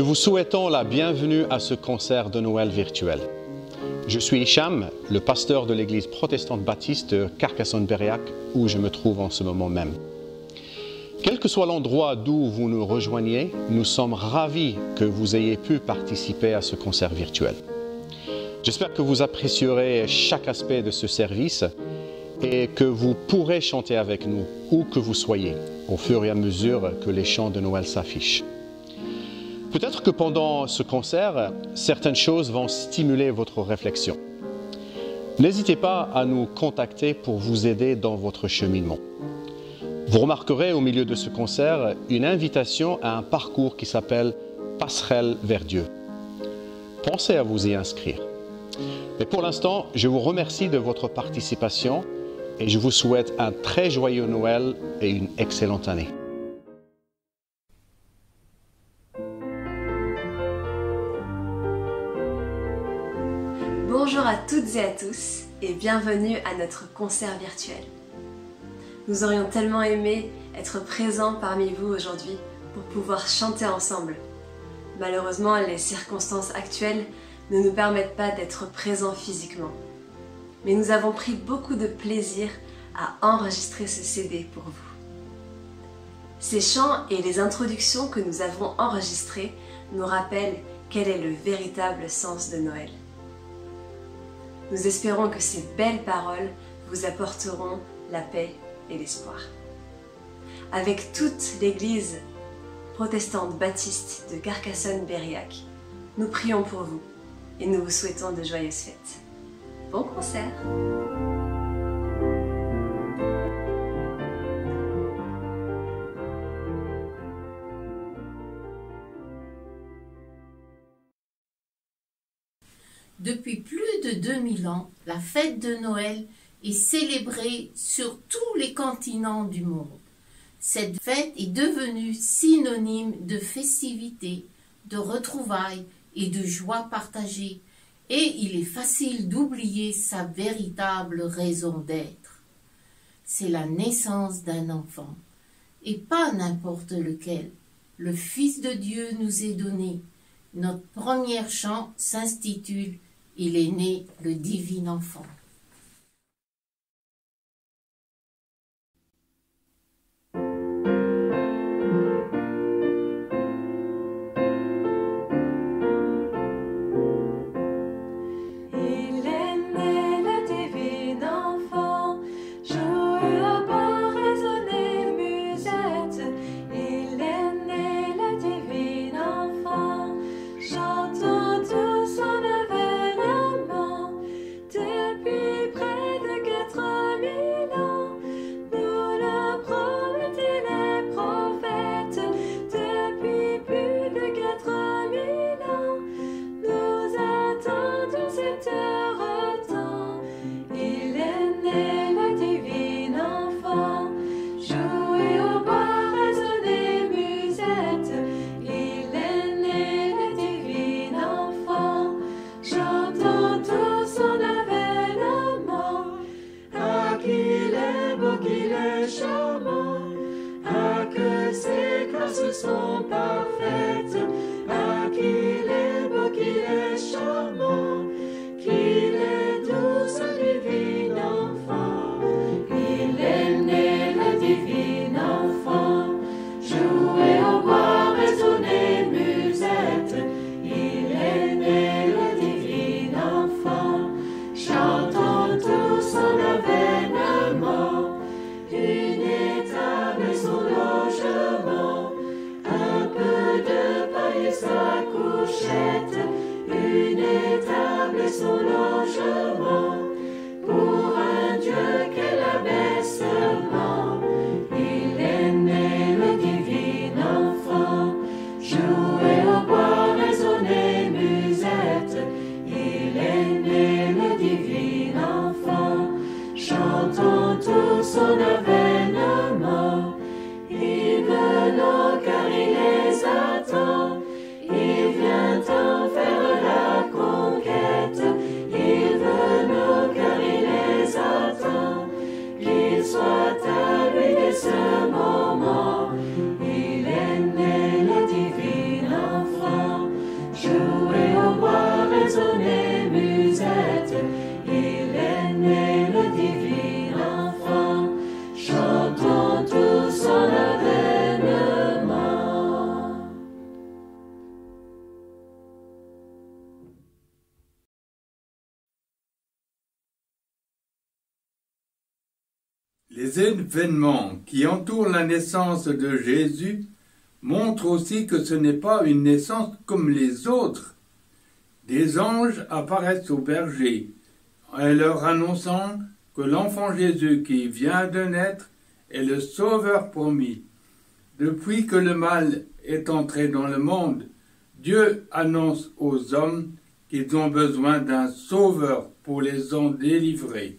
Nous vous souhaitons la bienvenue à ce concert de Noël virtuel. Je suis Hicham, le pasteur de l'église protestante baptiste de Carcassonne-Berriac, où je me trouve en ce moment même. Quel que soit l'endroit d'où vous nous rejoignez, nous sommes ravis que vous ayez pu participer à ce concert virtuel. J'espère que vous apprécierez chaque aspect de ce service et que vous pourrez chanter avec nous, où que vous soyez, au fur et à mesure que les chants de Noël s'affichent. Peut-être que pendant ce concert, certaines choses vont stimuler votre réflexion. N'hésitez pas à nous contacter pour vous aider dans votre cheminement. Vous remarquerez au milieu de ce concert une invitation à un parcours qui s'appelle « Passerelle vers Dieu ». Pensez à vous y inscrire. Mais pour l'instant, je vous remercie de votre participation et je vous souhaite un très joyeux Noël et une excellente année. Bonjour à toutes et à tous et bienvenue à notre concert virtuel. Nous aurions tellement aimé être présents parmi vous aujourd'hui pour pouvoir chanter ensemble. Malheureusement, les circonstances actuelles ne nous permettent pas d'être présents physiquement. Mais nous avons pris beaucoup de plaisir à enregistrer ce CD pour vous. Ces chants et les introductions que nous avons enregistrées nous rappellent quel est le véritable sens de Noël. Nous espérons que ces belles paroles vous apporteront la paix et l'espoir. Avec toute l'église protestante baptiste de Carcassonne-Berriac, nous prions pour vous et nous vous souhaitons de joyeuses fêtes. Bon concert! Depuis plus de 2000 ans, la fête de Noël est célébrée sur tous les continents du monde. Cette fête est devenue synonyme de festivité, de retrouvailles et de joie partagée, et il est facile d'oublier sa véritable raison d'être. C'est la naissance d'un enfant, et pas n'importe lequel. Le Fils de Dieu nous est donné. Notre premier chant s'intitule « Il est né le divin enfant ». Sont parfaites, ah qu'il est beau, qu'il est charmant, qu'il est doux ce divin enfant. Il est né le divin enfant, jouez au bois, résonnez musette. Il est né le divin enfant, chantons tous son avènement. Une étable et son logement, un peu de paille et sa couchette, une étable et son logement, pour un Dieu qu'elle abaissement. Il est né le divin enfant, jouez au bois, résonnez musette. Il est né le divin enfant, chantons tous son avènement. Il venant car il les attend, il vient en faire la conquête. Les événements qui entourent la naissance de Jésus montrent aussi que ce n'est pas une naissance comme les autres. Des anges apparaissent aux bergers, en leur annonçant que l'enfant Jésus qui vient de naître est le Sauveur promis. Depuis que le mal est entré dans le monde, Dieu annonce aux hommes qu'ils ont besoin d'un Sauveur pour les en délivrer.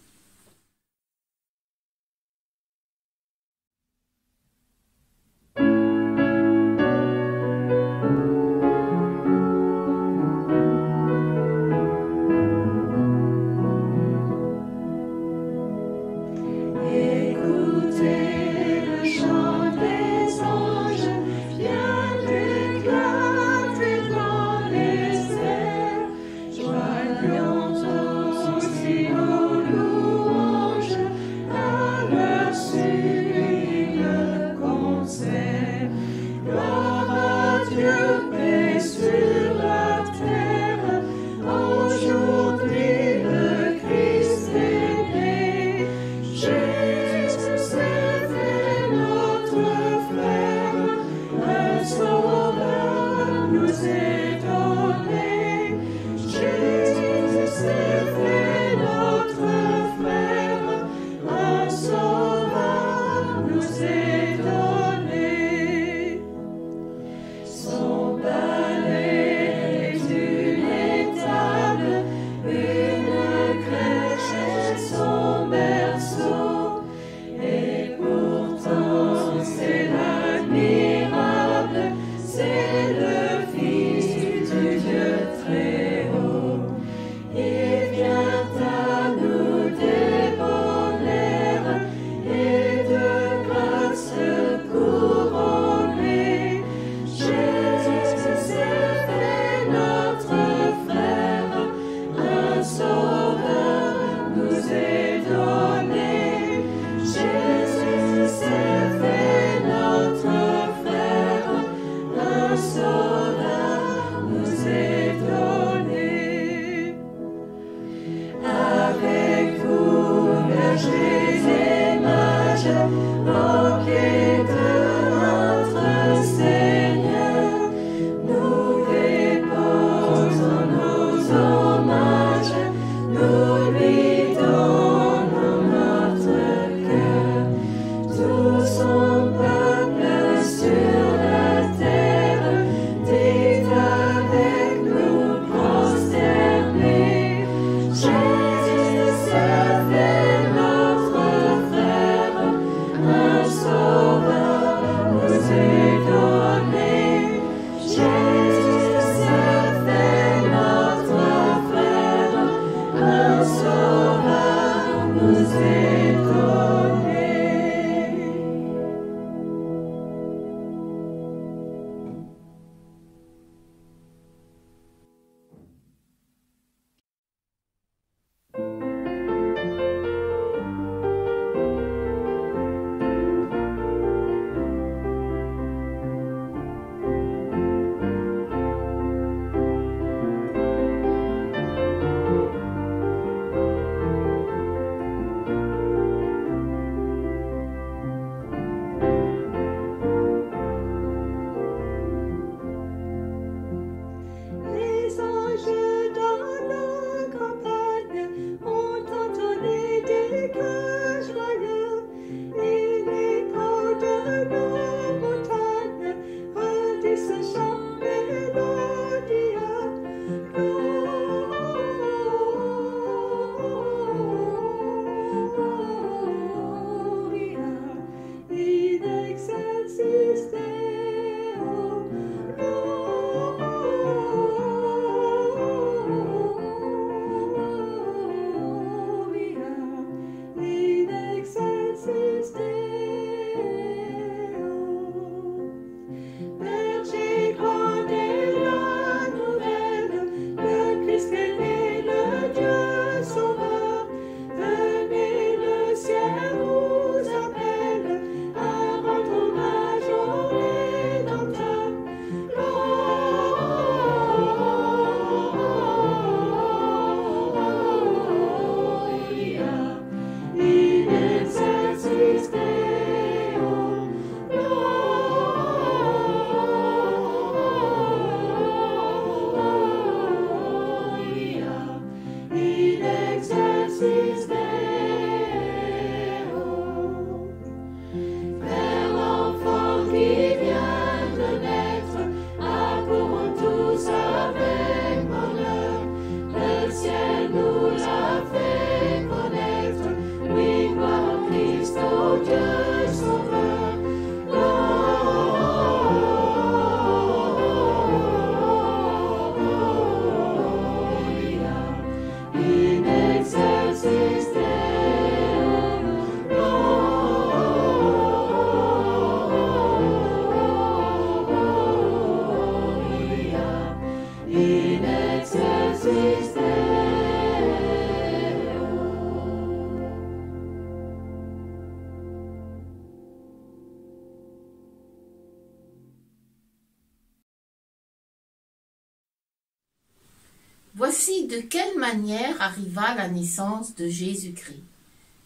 Voici de quelle manière arriva la naissance de Jésus-Christ.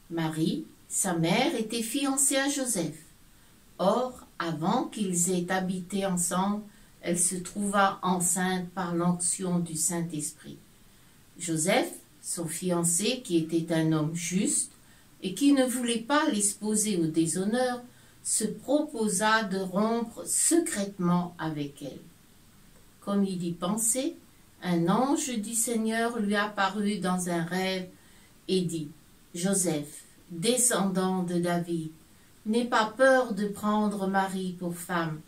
Marie, sa mère, était fiancée à Joseph. Or, avant qu'ils aient habité ensemble, elle se trouva enceinte par l'onction du Saint-Esprit. Joseph, son fiancé, qui était un homme juste et qui ne voulait pas l'exposer au déshonneur, se proposa de rompre secrètement avec elle. Comme il y pensait, un ange du Seigneur lui apparut dans un rêve et dit « Joseph, descendant de David, n'aie pas peur de prendre Marie pour femme,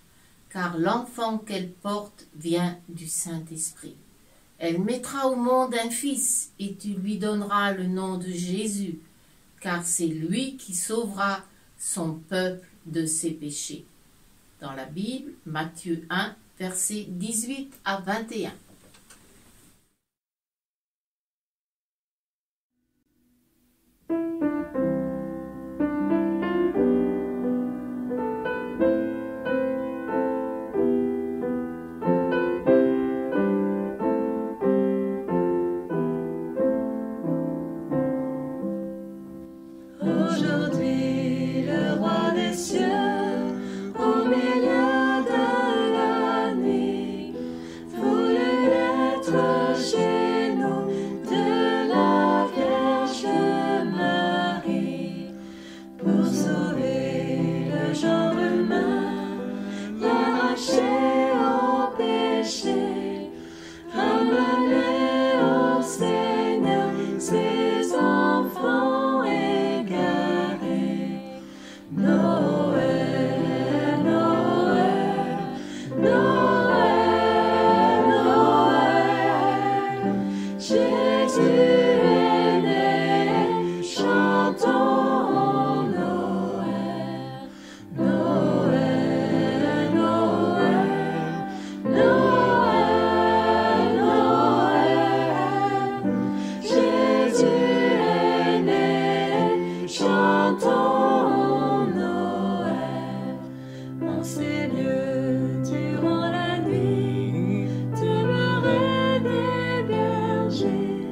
car l'enfant qu'elle porte vient du Saint-Esprit. Elle mettra au monde un fils, et tu lui donneras le nom de Jésus, car c'est lui qui sauvera son peuple de ses péchés. » Dans la Bible, Matthieu 1, versets 18 à 21. Aujourd'hui, le roi des cieux, au milieu de la nuit, voulait naître chez nous de la Vierge Marie. Pour sauver le genre humain, l'arracher au péché, ramener au Seigneur ses enfants égarés. Noël, Noël, Noël, Noël, Jésus est né, chantons Noël, Noël, Noël, Noël, Noël, Jésus est né, chantons Noël. En ces lieux, durant la nuit, demeuraient des bergers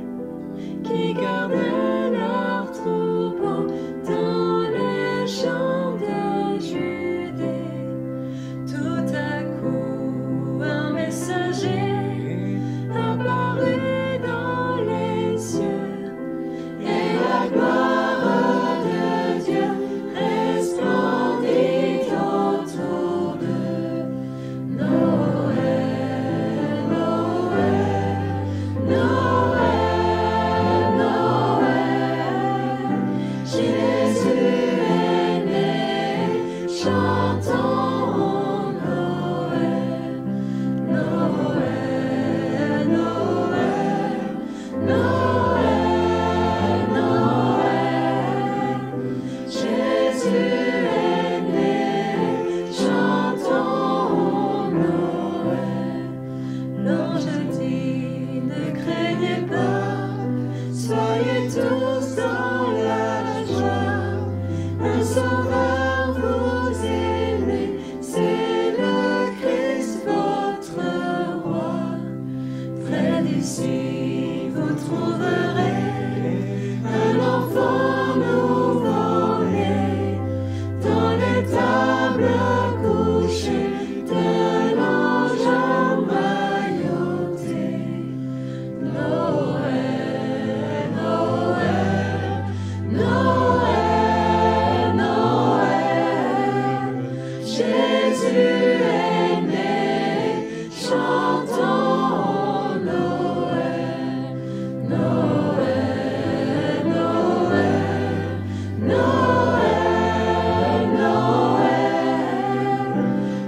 qui gardaient leurs troupeaux dans les champs de Judée. Tout à coup, un messager apparut dans les cieux, et la gloire de Dieu resplendit autour d'eux. Noël, Noël, Noël, Noël, Jésus est né, chantons Noël, Noël, Noël, Noël, Noël, Jésus est né, chantons Noël. L'ange dit, ne craignez pas, soyez tous dans la joie, un sauveur vous est né, c'est le Christ votre roi. Près d'ici vous trouverez un enfant nouveau-né, dans l'étable couché de l'ange emmailloté. Noël, Noël, Noël, Noël, Jésus est né, chantons Noël, Noël, Noël, Noël, Noël,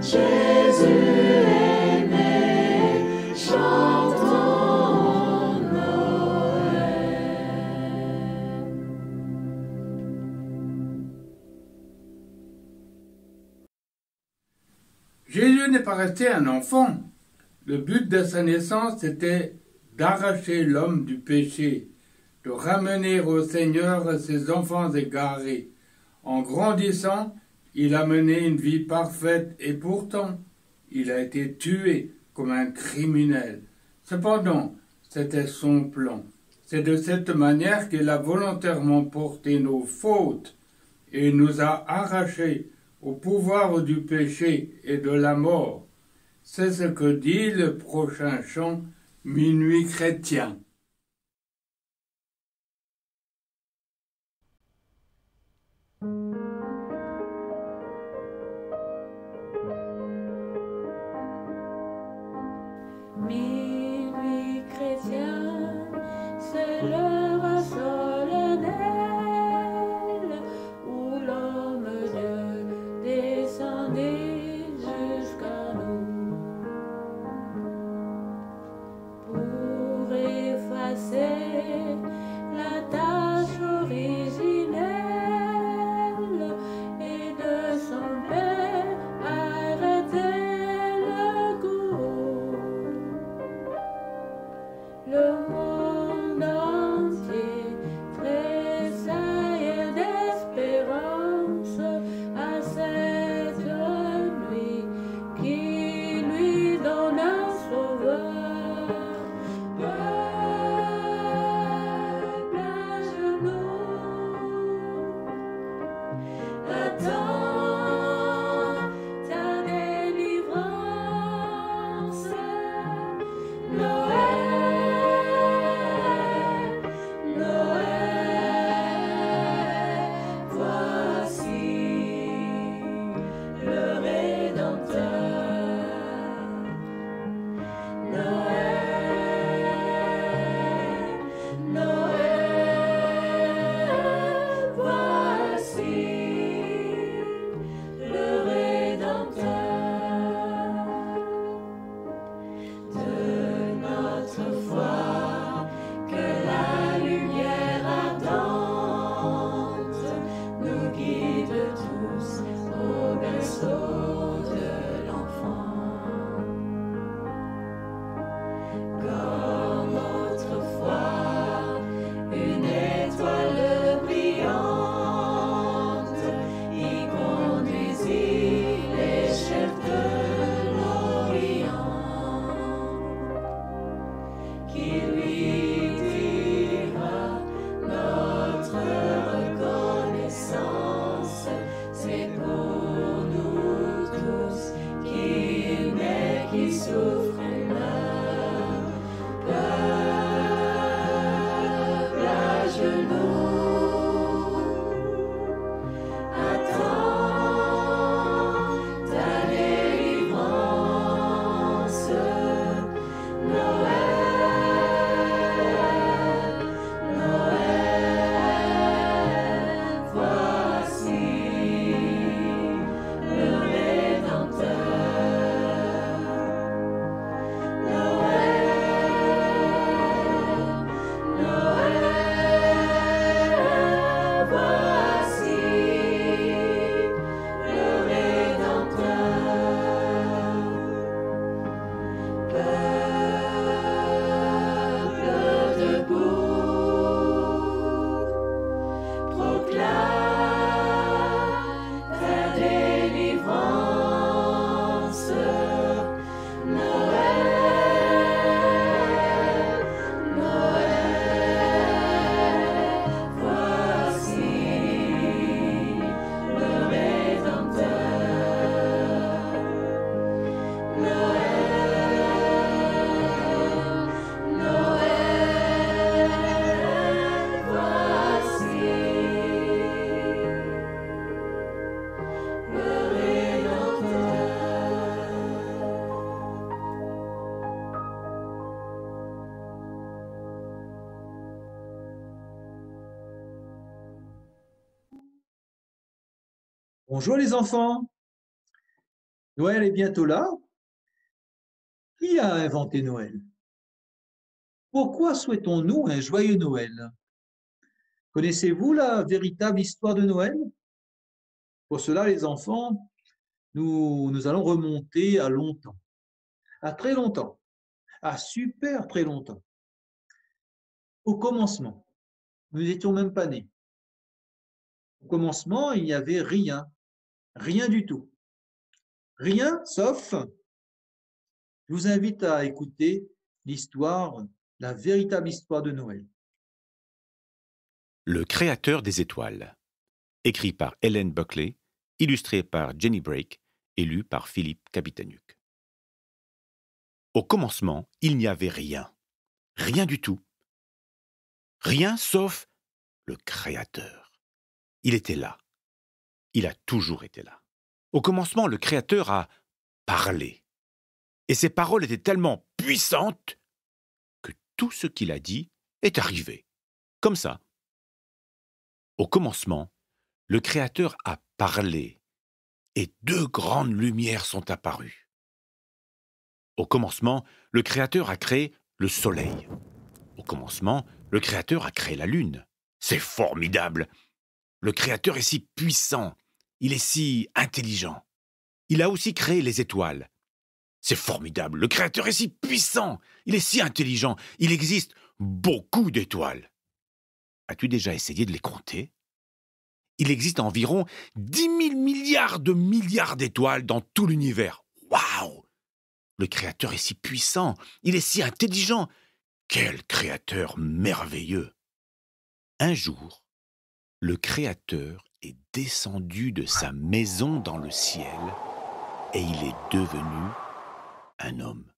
Jésus est né, chantons Noël. Jésus n'est pas resté un enfant. Le but de sa naissance était d'arracher l'homme du péché, de ramener au Seigneur ses enfants égarés. En grandissant, il a mené une vie parfaite et pourtant, il a été tué comme un criminel. Cependant, C'était son plan. C'est de cette manière qu'il a volontairement porté nos fautes et nous a arrachés au pouvoir du péché et de la mort. C'est ce que dit le prochain chant Minuit chrétien. Minuit chrétien, c'est l'heure solennelle où l'homme Dieu descendait jusqu'à nous pour effacer la tâche originelle et de son Père arrêter le cours. Le monde entier tressaille d'espérance à cette nuit qui lui donne un sauveur. Peuple à genoux, attends ta délivrance. Noël, Noël, voici le Rédempteur. Noël, Noël, voici le Rédempteur. De notre foi, que la lumière ardente nous guide tous au berceau de l'enfant. Comme autrefois, une étoile brillante y conduisit les chefs de l'Orient, qui lui dira notre reconnaissance, c'est pour nous tous qu'il naît, qui souffre et meurt. Peuple à genoux, attends ta délivrance. Noël, Noël, voici le Rédempteur. Noël, Noël, voici le Rédempteur. Peuple debout, proclame ta délivrance. Noël, Noël, voici le Rédempteur. Noël, Noël, voici le Bonjour les enfants, Noël est bientôt là. Qui a inventé Noël? Pourquoi souhaitons-nous un joyeux Noël? Connaissez-vous la véritable histoire de Noël? Pour cela, les enfants, nous allons remonter à longtemps, à très longtemps, à super très longtemps. Au commencement, nous n'étions même pas nés. Au commencement, il n'y avait rien, rien du tout. Rien sauf, je vous invite à écouter l'histoire la véritable histoire de Noël. Le créateur des étoiles. Écrit par Helen Buckley, illustré par Jenny Brake et lu par Philippe Capitaniuk. Au commencement, il n'y avait rien. Rien du tout. Rien sauf le Créateur. Il était là. Il a toujours été là. Au commencement, le Créateur a parlé. Et ses paroles étaient tellement puissantes que tout ce qu'il a dit est arrivé. Comme ça. Au commencement, le Créateur a parlé et deux grandes lumières sont apparues. Au commencement, le Créateur a créé le soleil. Au commencement, le Créateur a créé la lune. C'est formidable! Le Créateur est si puissant, il est si intelligent. Il a aussi créé les étoiles. C'est formidable, le Créateur est si puissant, il est si intelligent, il existe beaucoup d'étoiles. As-tu déjà essayé de les compter? Il existe environ 10 000 milliards de milliards d'étoiles dans tout l'univers. Waouh! Le Créateur est si puissant, il est si intelligent. Quel Créateur merveilleux! Un jour, le Créateur est descendu de sa maison dans le ciel et il est devenu un homme.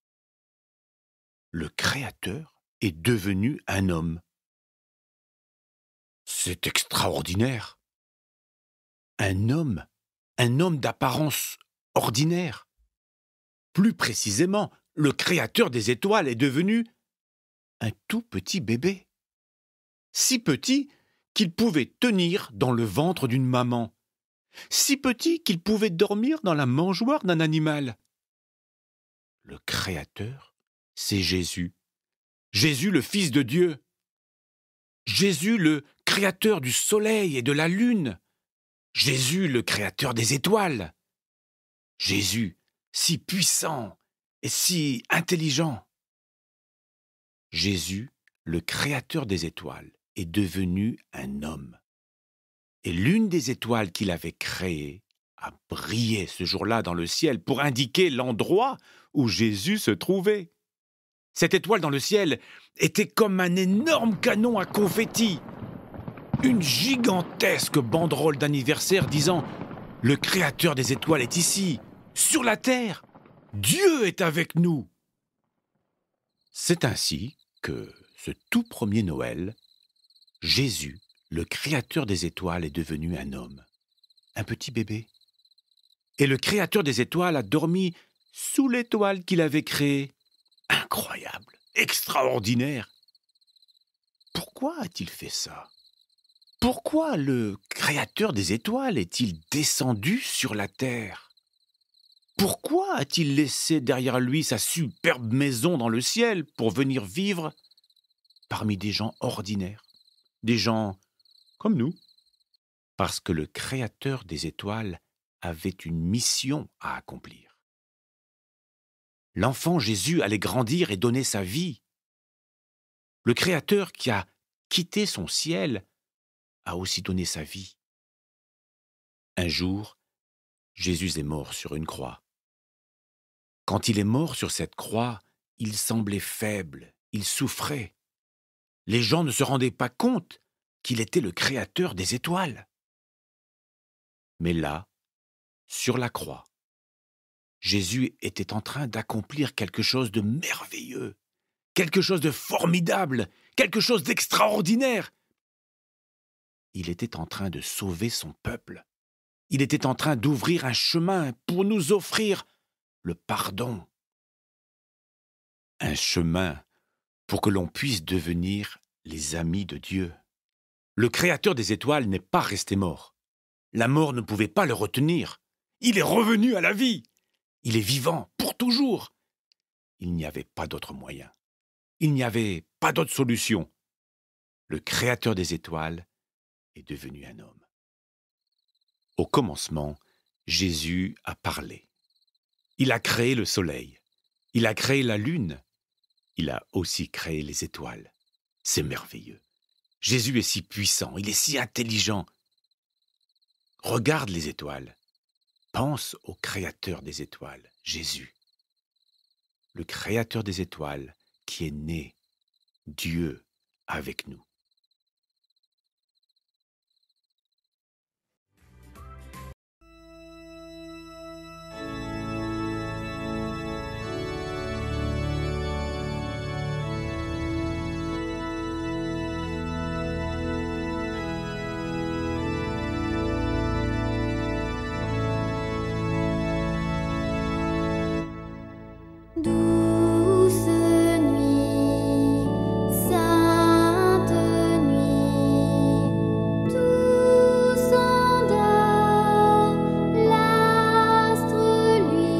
Le Créateur est devenu un homme. C'est extraordinaire. Un homme d'apparence ordinaire. Plus précisément, le Créateur des étoiles est devenu un tout petit bébé. Si petit qu'il pouvait tenir dans le ventre d'une maman. Si petit qu'il pouvait dormir dans la mangeoire d'un animal. Le Créateur, c'est Jésus. Jésus, le Fils de Dieu. Jésus, le Créateur du soleil et de la lune. Jésus, le Créateur des étoiles. Jésus, si puissant et si intelligent. Jésus, le Créateur des étoiles, est devenu un homme. Et l'une des étoiles qu'il avait créées a brillé ce jour-là dans le ciel pour indiquer l'endroit où Jésus se trouvait. Cette étoile dans le ciel était comme un énorme canon à confetti. Une gigantesque banderole d'anniversaire disant « Le Créateur des étoiles est ici, sur la terre. Dieu est avec nous. » C'est ainsi que, ce tout premier Noël, Jésus, le Créateur des étoiles, est devenu un homme, un petit bébé. Et le Créateur des étoiles a dormi sous l'étoile qu'il avait créée. Incroyable, extraordinaire. Pourquoi a-t-il fait ça? Pourquoi le Créateur des étoiles est-il descendu sur la terre? Pourquoi a-t-il laissé derrière lui sa superbe maison dans le ciel pour venir vivre parmi des gens ordinaires, des gens comme nous? Parce que le Créateur des étoiles avait une mission à accomplir. L'enfant Jésus allait grandir et donner sa vie. Le Créateur qui a quitté son ciel a aussi donné sa vie. Un jour, Jésus est mort sur une croix. Quand il est mort sur cette croix, il semblait faible, il souffrait. Les gens ne se rendaient pas compte qu'il était le Créateur des étoiles. Mais là, sur la croix, Jésus était en train d'accomplir quelque chose de merveilleux, quelque chose de formidable, quelque chose d'extraordinaire. Il était en train de sauver son peuple. Il était en train d'ouvrir un chemin pour nous offrir le pardon. Un chemin pour que l'on puisse devenir les amis de Dieu. Le Créateur des étoiles n'est pas resté mort. La mort ne pouvait pas le retenir. Il est revenu à la vie. Il est vivant pour toujours. Il n'y avait pas d'autre moyen. Il n'y avait pas d'autre solution. Le Créateur des étoiles est devenu un homme. Au commencement, Jésus a parlé. Il a créé le soleil. Il a créé la lune. Il a aussi créé les étoiles. C'est merveilleux. Jésus est si puissant, il est si intelligent. Regarde les étoiles. Pense au Créateur des étoiles, Jésus. Le Créateur des étoiles qui est né Dieu avec nous. Douce nuit, sainte nuit, tout s'endort, l'astre lui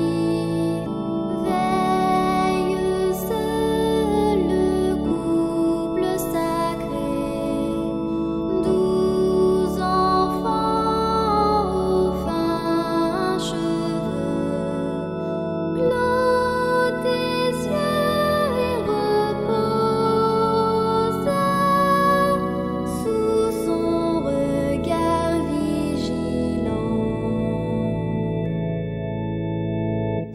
veille seul le couple sacré, 12 enfants aux fins cheveux. Clôt tes yeux et repose sous son regard vigilant.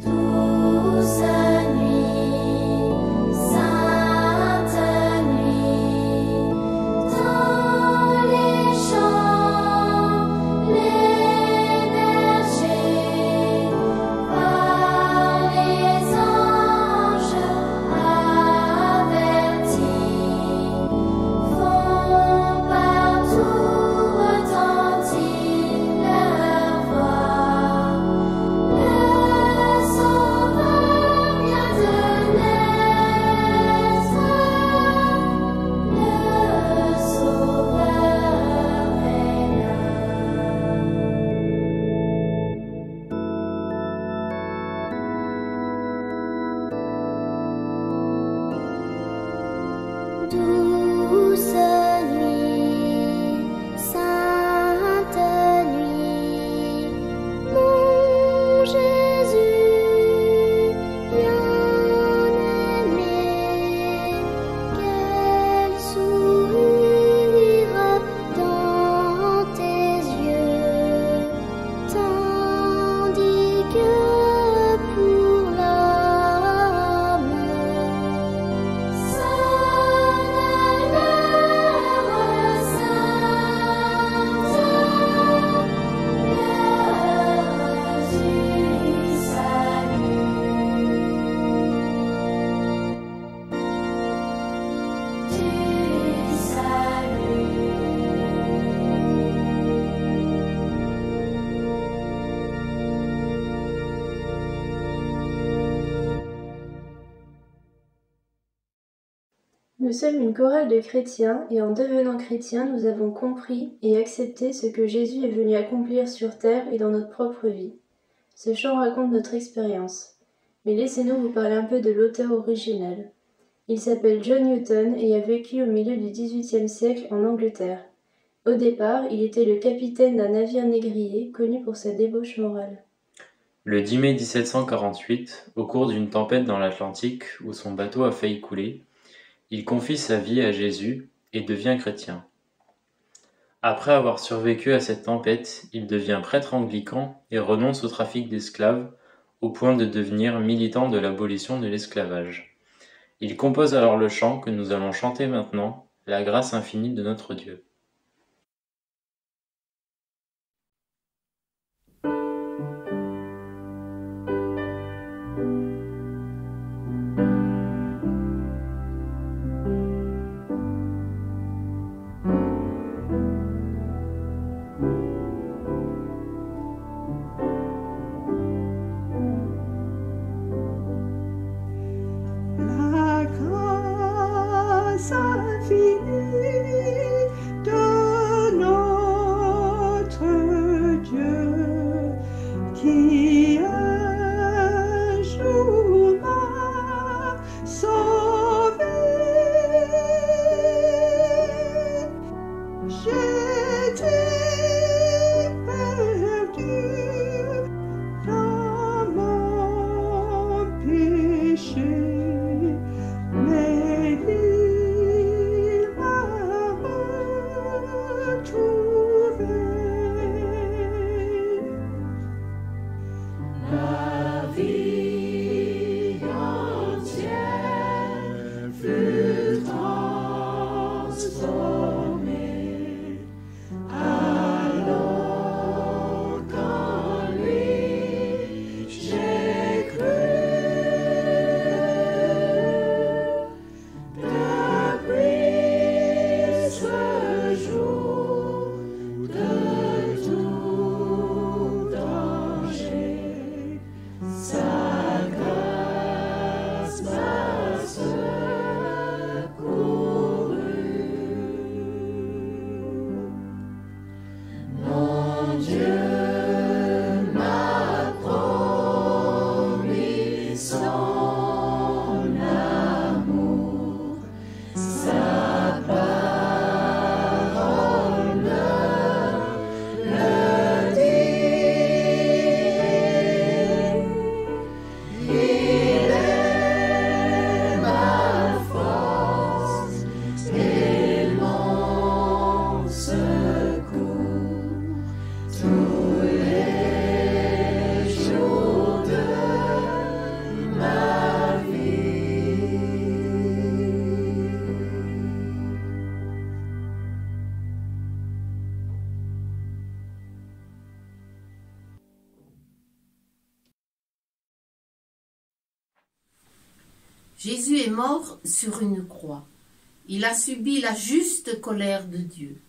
Douce nuit, sainte nuit, dans les champs, les bergers, par les anges avertis, font partout retentir leur voix. Le Sauveur vient de naître, le Sauveur est là. Douce nuit, sainte nuit, mon Jésus bien-aimé, quel sourire dans tes yeux, tandis que pour l'homme sonne l'heure sainte, l'heure du salut, du salut. Nous sommes une chorale de chrétiens et en devenant chrétiens, nous avons compris et accepté ce que Jésus est venu accomplir sur terre et dans notre propre vie. Ce chant raconte notre expérience. Mais laissez-nous vous parler un peu de l'auteur originel. Il s'appelle John Newton et a vécu au milieu du XVIIIe siècle en Angleterre. Au départ, il était le capitaine d'un navire négrier connu pour sa débauche morale. Le 10 mai 1748, au cours d'une tempête dans l'Atlantique où son bateau a failli couler, il confie sa vie à Jésus et devient chrétien. Après avoir survécu à cette tempête, il devient prêtre anglican et renonce au trafic d'esclaves au point de devenir militant de l'abolition de l'esclavage. Il compose alors le chant que nous allons chanter maintenant, la grâce infinie de notre Dieu. La grâce infinie de notre Dieu qui un jour m'a sauvé. J'étais perdu dans mon péché. Mais il m'a retrouvé. La vie entière fut Jésus est mort sur une croix. Il a subi la juste colère de Dieu,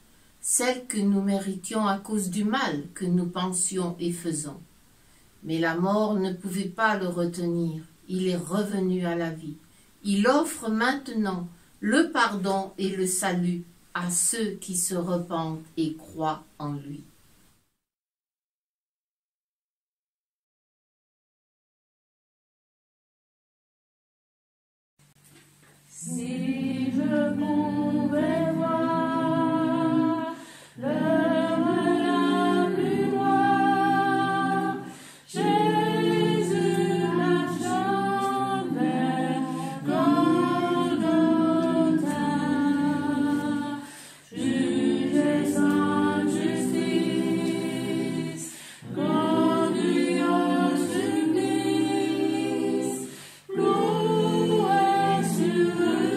celle que nous méritions à cause du mal que nous pensions et faisons. Mais la mort ne pouvait pas le retenir. Il est revenu à la vie. Il offre maintenant le pardon et le salut à ceux qui se repentent et croient en lui. Si je pouvais voir l'heure la plus noire, Jésus marchant vers Golgotha, jugé sans justice, conduit au supplice, cloué sur une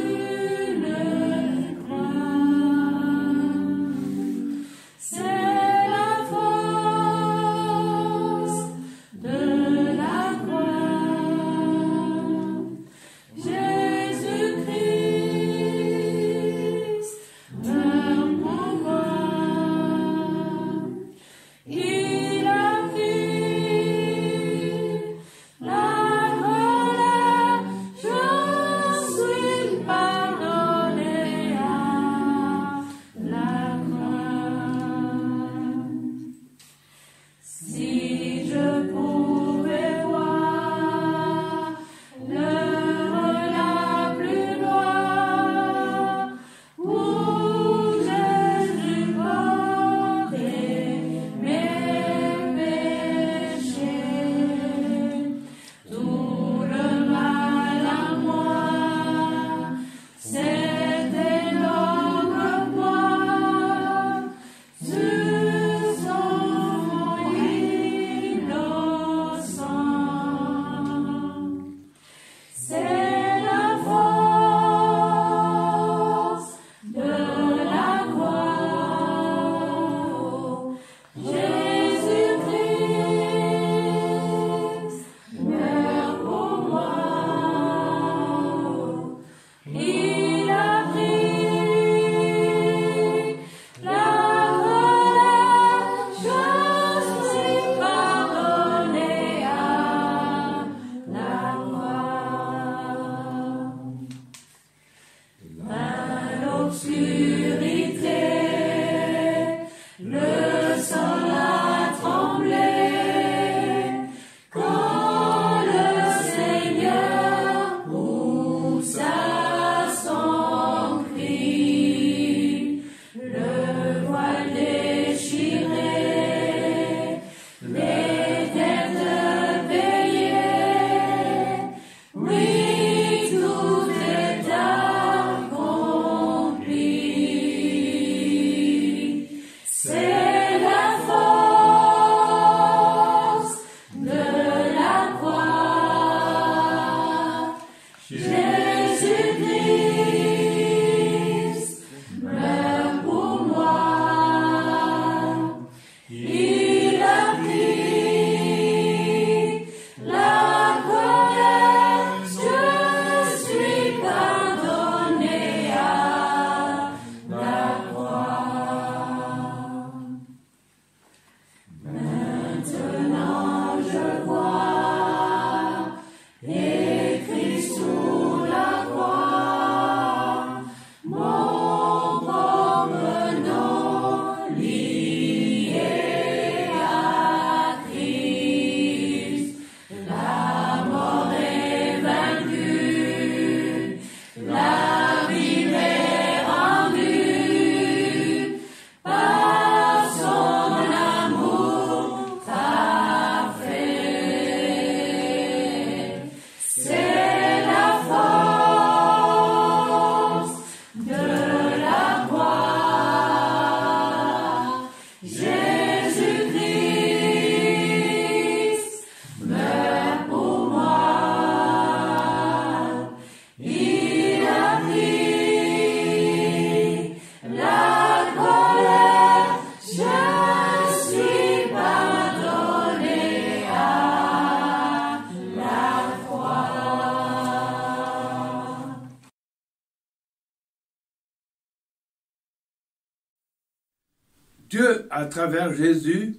Dieu, à travers Jésus,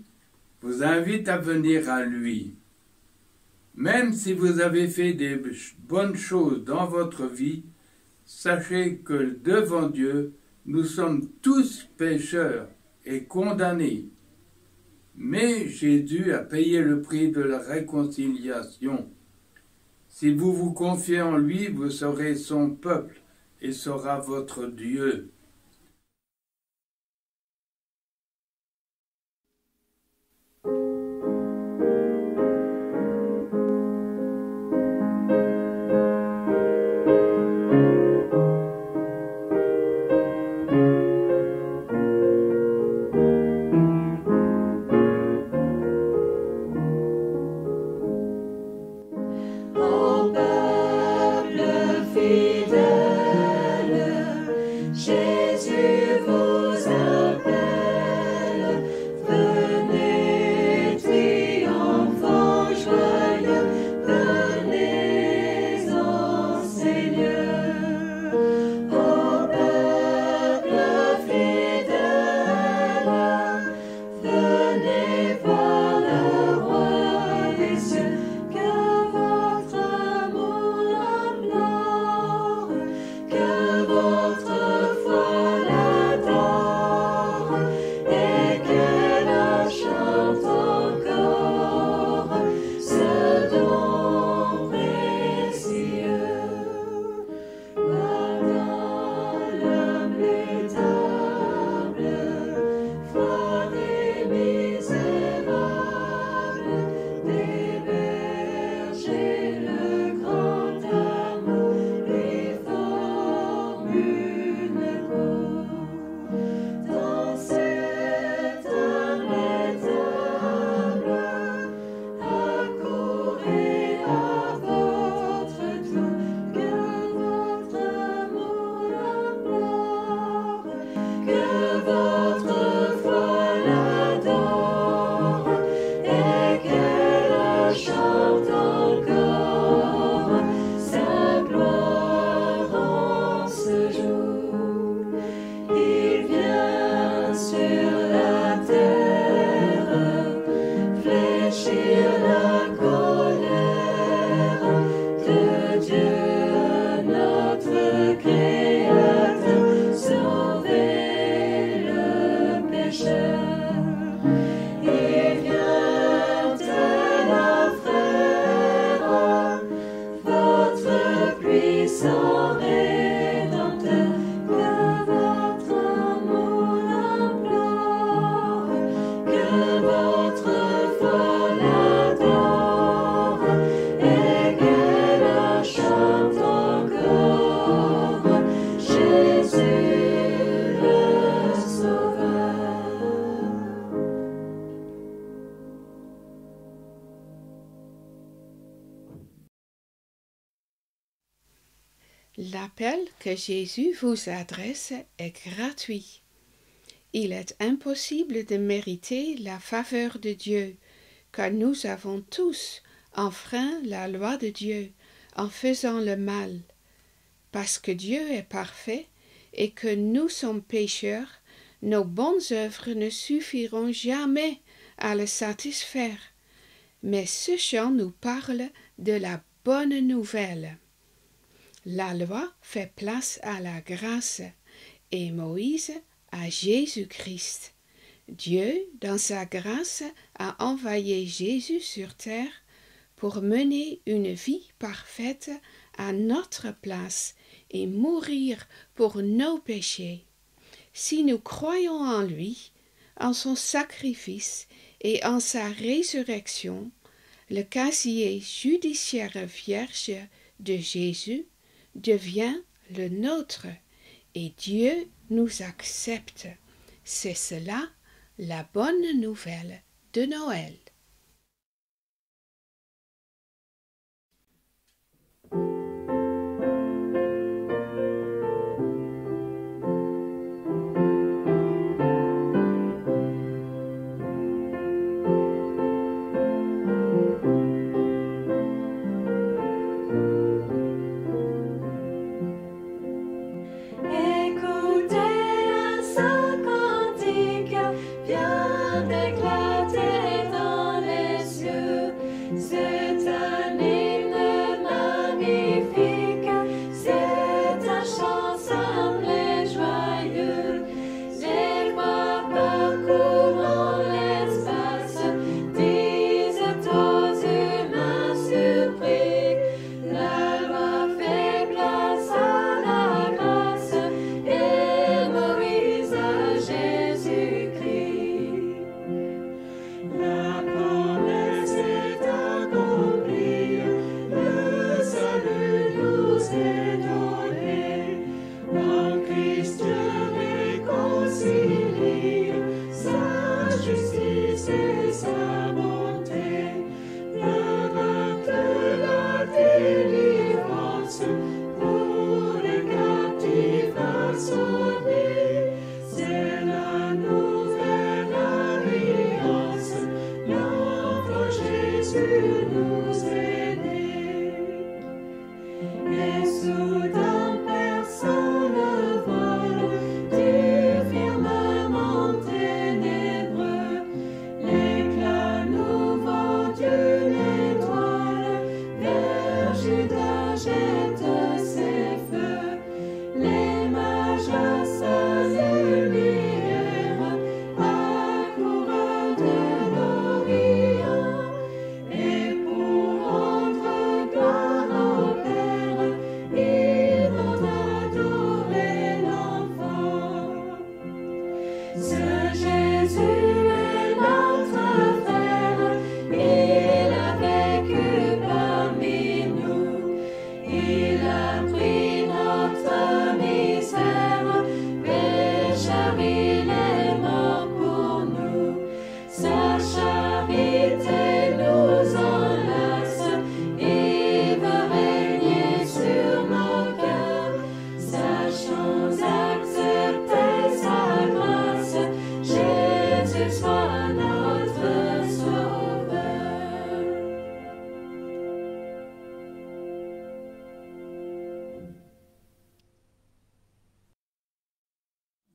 vous invite à venir à lui. Même si vous avez fait des bonnes choses dans votre vie, sachez que devant Dieu, nous sommes tous pécheurs et condamnés. Mais Jésus a payé le prix de la réconciliation. Si vous vous confiez en lui, vous serez son peuple et sera votre Dieu. Ô peuple fidèle, Jésus vous appelle. Venez, triomphants, joyeux, venez au Seigneur. Ô peuple fidèle, venez voir le roi des cieux. Que votre amour l'implore, que votre foi l'adore, et qu'elle chante encore ce don précieux. Pardonne l'humble et humble, froid et misérable, des bergers le grand amour lui forme une cour. Dans cette humble table, accourez à votre tour, que votre amour l'implore, que votre foi l'adore, et qu'elle chante encore sa gloire en ce jour. Il vient sur la terre fléchir la colère de Dieu, notre Créateur, sauver le pécheur. Il vient tel un frère, votre puissant Rédempteur, que votre amour l'implore, que votre foi l'adore, et qu'elle chante encore Jésus le Sauveur. L'appel que Jésus vous adresse est gratuit. Il est impossible de mériter la faveur de Dieu, car nous avons tous enfreint la loi de Dieu en faisant le mal. Parce que Dieu est parfait et que nous sommes pécheurs, nos bonnes œuvres ne suffiront jamais à le satisfaire. Mais ce chant nous parle de la bonne nouvelle. La loi fait place à la grâce et Moïse à Jésus-Christ. Dieu, dans sa grâce, a envoyé Jésus sur terre pour mener une vie parfaite à notre place et mourir pour nos péchés. Si nous croyons en lui, en son sacrifice et en sa résurrection, le casier judiciaire vierge de Jésus devient le nôtre et Dieu nous accepte. C'est cela la bonne nouvelle de Noël. Écoutez un saint cantique,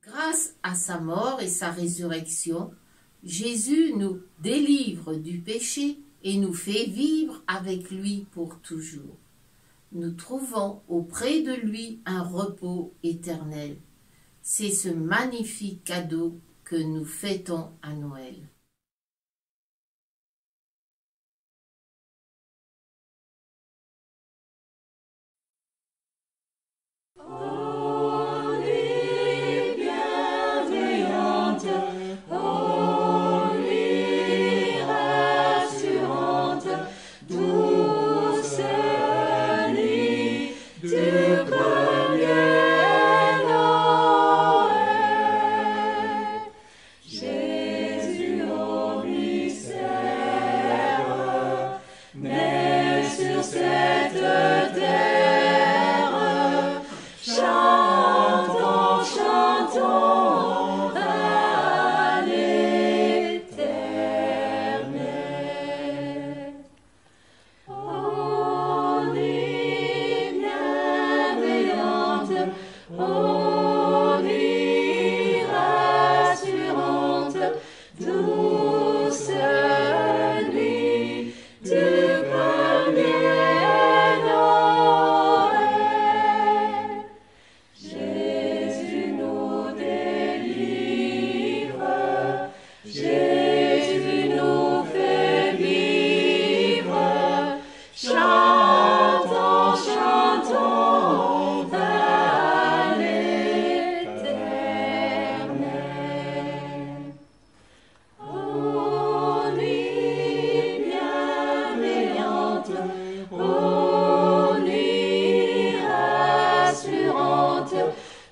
Grâce à sa mort et sa résurrection, Jésus nous délivre du péché et nous fait vivre avec lui pour toujours. Nous trouvons auprès de lui un repos éternel. C'est ce magnifique cadeau que nous fêtons à Noël.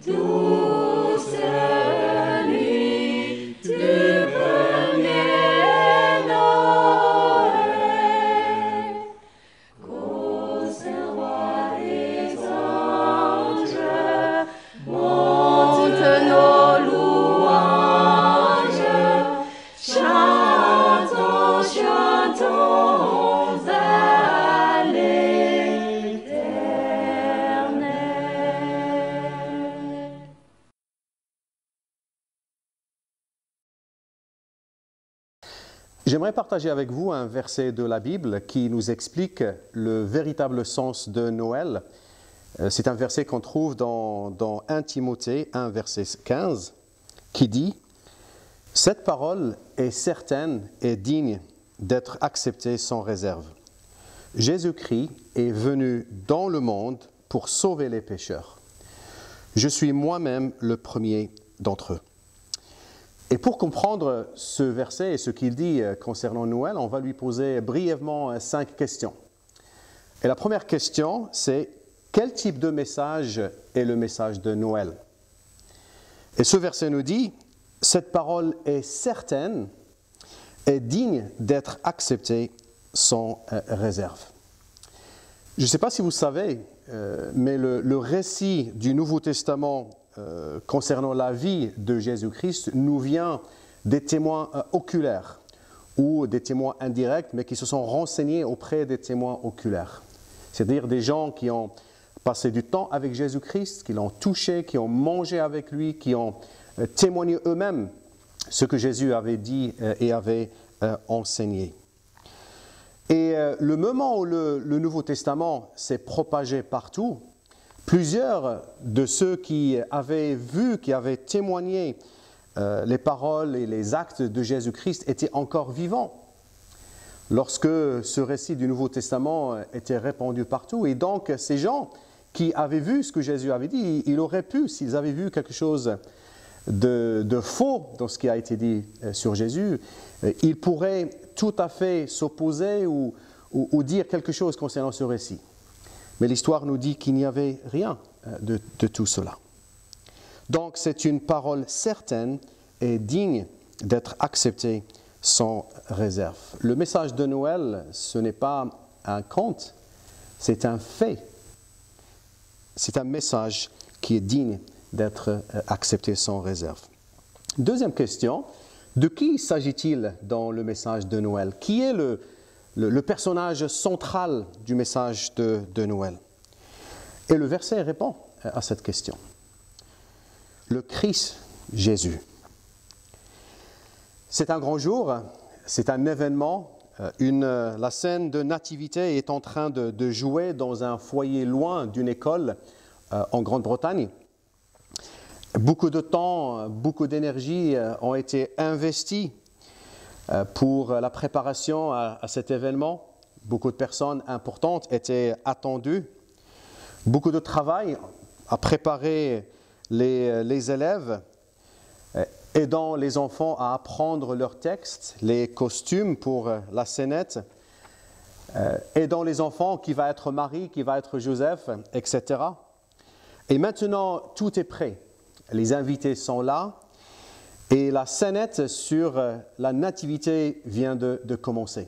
Douce nuit du premier J'aimerais partager avec vous un verset de la Bible qui nous explique le véritable sens de Noël. C'est un verset qu'on trouve dans 1 Timothée 1, verset 15, qui dit « Cette parole est certaine et digne d'être acceptée sans réserve. Jésus-Christ est venu dans le monde pour sauver les pécheurs. Je suis moi-même le premier d'entre eux. » Et pour comprendre ce verset et ce qu'il dit concernant Noël, on va lui poser brièvement 5 questions. Et la première question, c'est quel type de message est le message de Noël? Et ce verset nous dit, cette parole est certaine et digne d'être acceptée sans réserve. Je ne sais pas si vous savez, mais le récit du Nouveau Testament concernant la vie de Jésus-Christ nous vient des témoins oculaires ou des témoins indirects, mais qui se sont renseignés auprès des témoins oculaires. C'est-à-dire des gens qui ont passé du temps avec Jésus-Christ, qui l'ont touché, qui ont mangé avec lui, qui ont témoigné eux-mêmes ce que Jésus avait dit et avait enseigné. Et le moment où le Nouveau Testament s'est propagé partout, plusieurs de ceux qui avaient vu, qui avaient témoigné les paroles et les actes de Jésus-Christ étaient encore vivants lorsque ce récit du Nouveau Testament était répandu partout. Et donc, ces gens qui avaient vu ce que Jésus avait dit, ils auraient pu, s'ils avaient vu quelque chose de faux dans ce qui a été dit sur Jésus, ils pourraient tout à fait s'opposer ou dire quelque chose concernant ce récit. Mais l'histoire nous dit qu'il n'y avait rien de tout cela. Donc c'est une parole certaine et digne d'être acceptée sans réserve. Le message de Noël, ce n'est pas un conte, c'est un fait. C'est un message qui est digne d'être accepté sans réserve. Deuxième question, de qui s'agit-il dans le message de Noël? Qui est le personnage central du message de Noël? Et le verset répond à cette question. Le Christ Jésus. C'est un grand jour, c'est un événement. La scène de nativité est en train de jouer dans un foyer loin d'une école en Grande-Bretagne. Beaucoup de temps, beaucoup d'énergie ont été investis pour la préparation à cet événement. Beaucoup de personnes importantes étaient attendues. Beaucoup de travail à préparer les élèves, aidant les enfants à apprendre leurs textes, les costumes pour la scénette, aidant les enfants qui va être Marie, qui va être Joseph, etc. Et maintenant, tout est prêt. Les invités sont là et la scénette sur la nativité vient de commencer.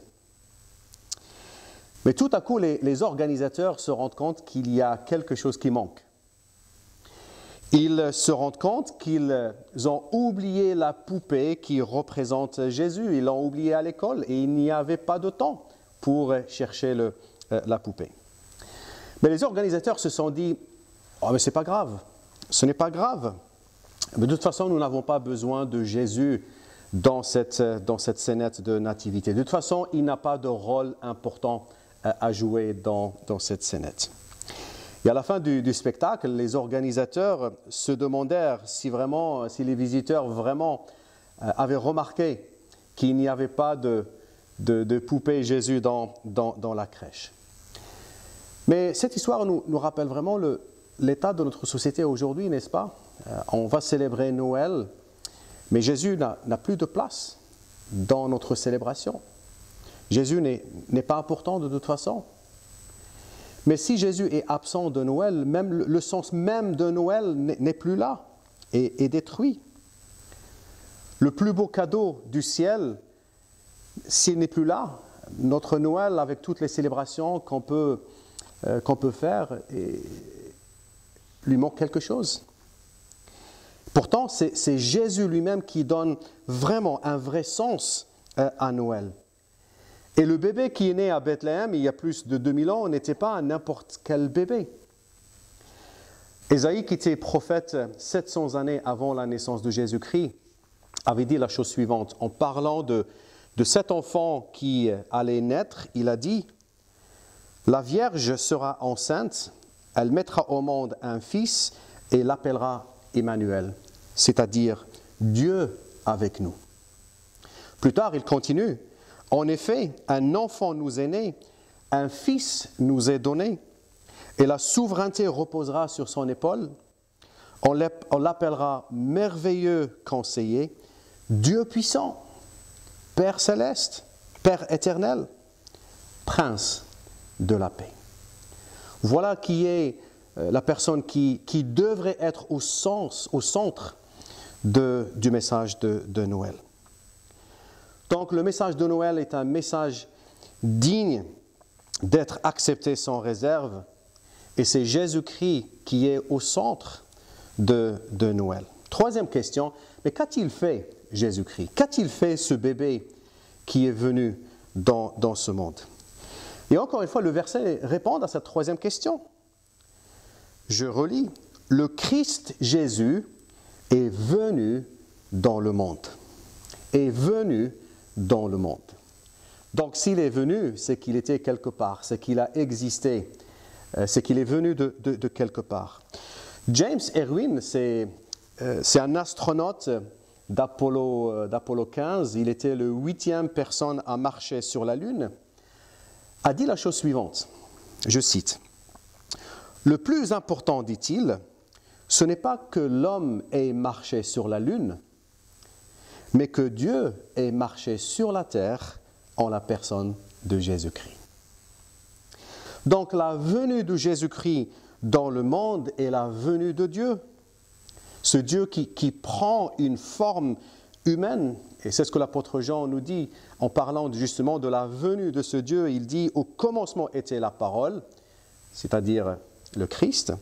Mais tout à coup, les organisateurs se rendent compte qu'il y a quelque chose qui manque. Ils se rendent compte qu'ils ont oublié la poupée qui représente Jésus. Ils l'ont oublié à l'école et il n'y avait pas de temps pour chercher la poupée. Mais les organisateurs se sont dit « Oh, mais ce n'est pas grave, ce n'est pas grave. Mais de toute façon, nous n'avons pas besoin de Jésus dans cette scénette de nativité. De toute façon, il n'a pas de rôle important à jouer dans cette scénette. » Et à la fin du spectacle, les organisateurs se demandèrent si les visiteurs vraiment avaient remarqué qu'il n'y avait pas de poupée Jésus dans la crèche. Mais cette histoire nous rappelle vraiment l'état de notre société aujourd'hui, n'est-ce pas? On va célébrer Noël, mais Jésus n'a plus de place dans notre célébration. Jésus n'est pas important de toute façon. Mais si Jésus est absent de Noël, même le sens même de Noël n'est plus là et est détruit. Le plus beau cadeau du ciel, s'il n'est plus là, notre Noël avec toutes les célébrations qu'on peut faire, lui manque quelque chose. Pourtant, c'est Jésus lui-même qui donne vraiment un vrai sens à Noël. Et le bébé qui est né à Bethléem il y a plus de 2000 ans n'était pas n'importe quel bébé. Ésaïe, qui était prophète 700 années avant la naissance de Jésus-Christ, avait dit la chose suivante en parlant de de cet enfant qui allait naître, il a dit, « La Vierge sera enceinte, elle mettra au monde un fils et l'appellera Emmanuel, c'est-à-dire Dieu avec nous. » Plus tard, il continue, « En effet, un enfant nous est né, un fils nous est donné, et la souveraineté reposera sur son épaule. On l'appellera merveilleux conseiller, Dieu puissant, Père céleste, Père éternel, Prince de la paix. » Voilà qui est la personne qui devrait être au centre du message de Noël. Donc le message de Noël est un message digne d'être accepté sans réserve, et c'est Jésus-Christ qui est au centre de Noël. Troisième question, mais qu'a-t-il fait Jésus-Christ? Qu'a-t-il fait ce bébé qui est venu dans ce monde? Et encore une fois, le verset répond à cette troisième question. Je relis, « Le Christ Jésus est venu dans le monde. » Est venu dans le monde. Donc s'il est venu, c'est qu'il était quelque part, c'est qu'il a existé, c'est qu'il est venu de quelque part. James Irwin, c'est un astronaute d'Apollo 15, il était le 8e personne à marcher sur la Lune, a dit la chose suivante, je cite, « Le plus important, dit-il, ce n'est pas que l'homme ait marché sur la Lune, mais que Dieu ait marché sur la terre en la personne de Jésus-Christ. » Donc la venue de Jésus-Christ dans le monde est la venue de Dieu. Ce Dieu qui prend une forme humaine, et c'est ce que l'apôtre Jean nous dit en parlant justement de la venue de ce Dieu. Il dit « Au commencement était la parole », c'est-à-dire le Christ,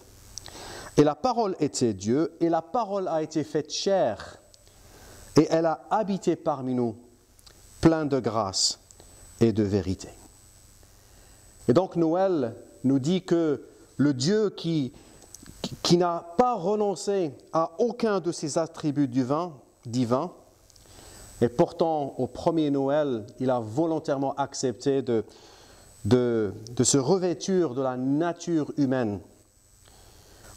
« et la parole était Dieu, et la parole a été faite chair, et elle a habité parmi nous, plein de grâce et de vérité. » Et donc Noël nous dit que le Dieu qui n'a pas renoncé à aucun de ses attributs divins, et pourtant au premier Noël, il a volontairement accepté de se revêtir de la nature humaine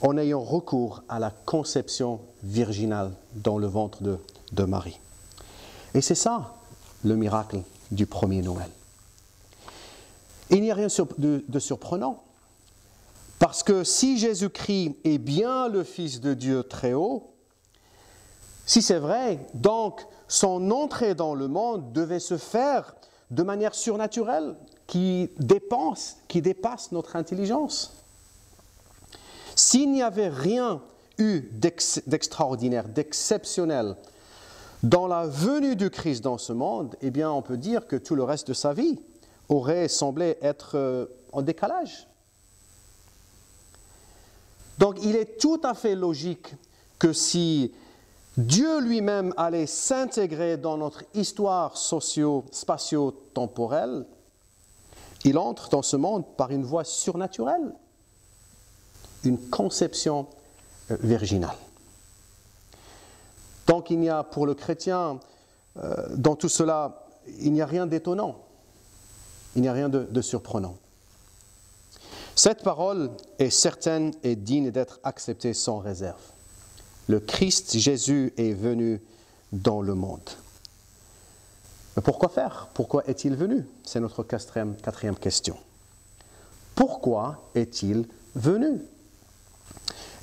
en ayant recours à la conception virginale dans le ventre de Marie. Et c'est ça le miracle du premier Noël. Il n'y a rien de surprenant, parce que si Jésus-Christ est bien le Fils de Dieu très haut, si c'est vrai, donc son entrée dans le monde devait se faire de manière surnaturelle, qui dépasse notre intelligence. S'il n'y avait rien eu d'extraordinaire, d'exceptionnel dans la venue du Christ dans ce monde, eh bien on peut dire que tout le reste de sa vie aurait semblé être en décalage. Donc il est tout à fait logique que si Dieu lui-même allait s'intégrer dans notre histoire spatio-temporelle, il entre dans ce monde par une voie surnaturelle, une conception virginale. Donc il n'y a pour le chrétien, dans tout cela, il n'y a rien d'étonnant, il n'y a rien de surprenant. Cette parole est certaine et digne d'être acceptée sans réserve. Le Christ Jésus est venu dans le monde. Mais pourquoi faire? Pourquoi est-il venu? C'est notre quatrième question. Pourquoi est-il venu?